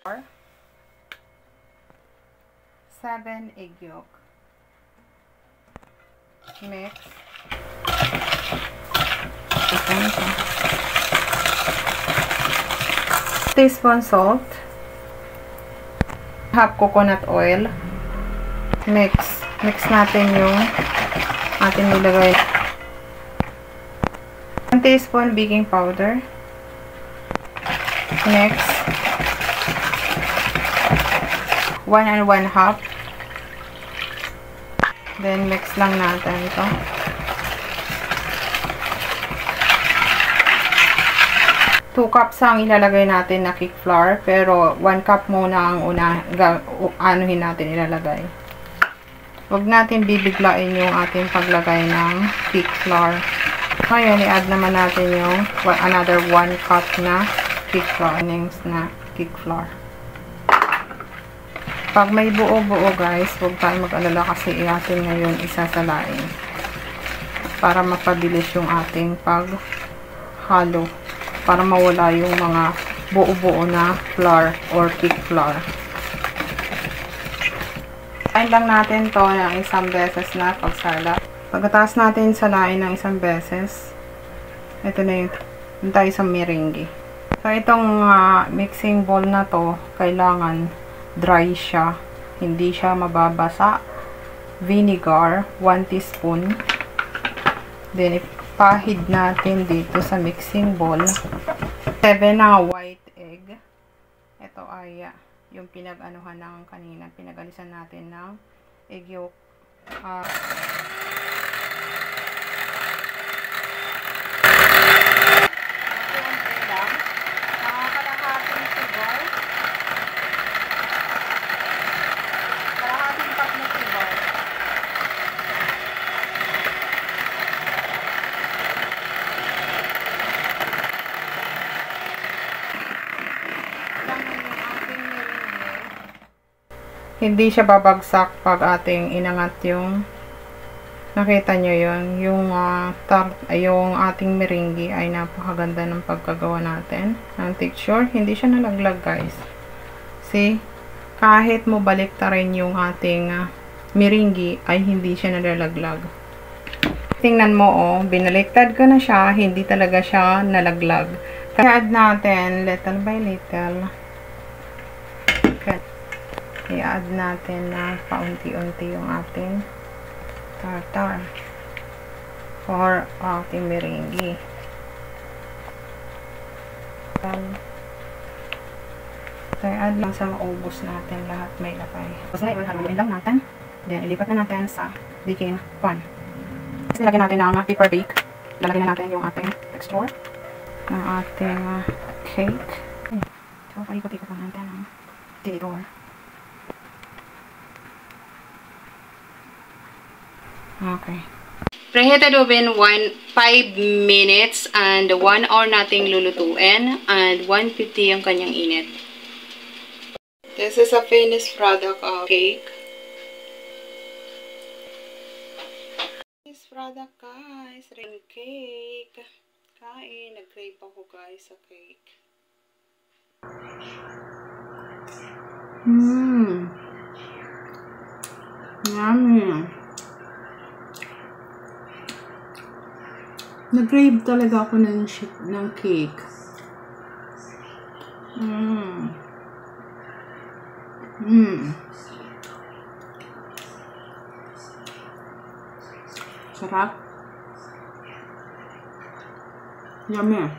7 egg yolk. Mix. Teaspoon salt. Half coconut oil. Mix. Mix natin yung ating nilagay. 1 teaspoon baking powder. Mix. 1 and 1/2. Then, mix lang natin ito. Two cups ang ilalagay natin na cake flour. Pero, 1 cup muna ang anuhin natin ilalagay. Huwag natin bibiglain yung ating paglagay ng cake flour. Ngayon, i-add naman natin yung another 1 cup na cake flour. Na cake flour. Pag may buo-buo guys, huwag tayo mag-alala kasi i-atin ngayon isasalain. Para mapabilis yung ating paghalo. Para mawala yung mga buo-buo na flour or cake flour. Salain lang natin to ng isang beses na pagsala. Pagkatapos natin salain ng isang beses, ito na yung tayo sa meringue. So, itong mixing bowl na to, kailangan dry siya. Hindi siya mababasa. Vinegar, 1 teaspoon. Then, ipahid natin dito sa mixing bowl. 7 na white egg. Ito ay yung pinag-anuhan ng kanina. Pinag-alisan natin ng egg yolk. Hindi siya babagsak pag ating inangat yung nakita nyo yun. Yung ating meringue ay napakaganda ng pagkagawa natin. Ang texture, hindi siya nalaglag guys. See? Kahit mo baliktarin yung ating meringue ay hindi siya nalalaglag. Tingnan mo oh, binaliktad ko na siya, hindi talaga siya nalaglag. Kaya add natin little by little. Okay. I-add natin na paunti-unti yung ating tartar or ating meringue. So, i-add lang sa maubos natin lahat may lapay. So, haluin lang natin. Then, ilipat na natin sa baking pan. Tapos, nilagyan natin ng paper bake. Lalagyan na natin yung ating texture ng ating cake. So, paikot-ikot lang natin ang tinidor. Okay. Preheated oven 5 minutes and 1 hour nating lulutuin and 150 ang kanyang init. This is a finished product of cake. Finished product guys, ring cake. Kain, nag-crave ako guys sa cake. Yummy. Nag-crave talaga ako ng cake. Sarap. Yummy.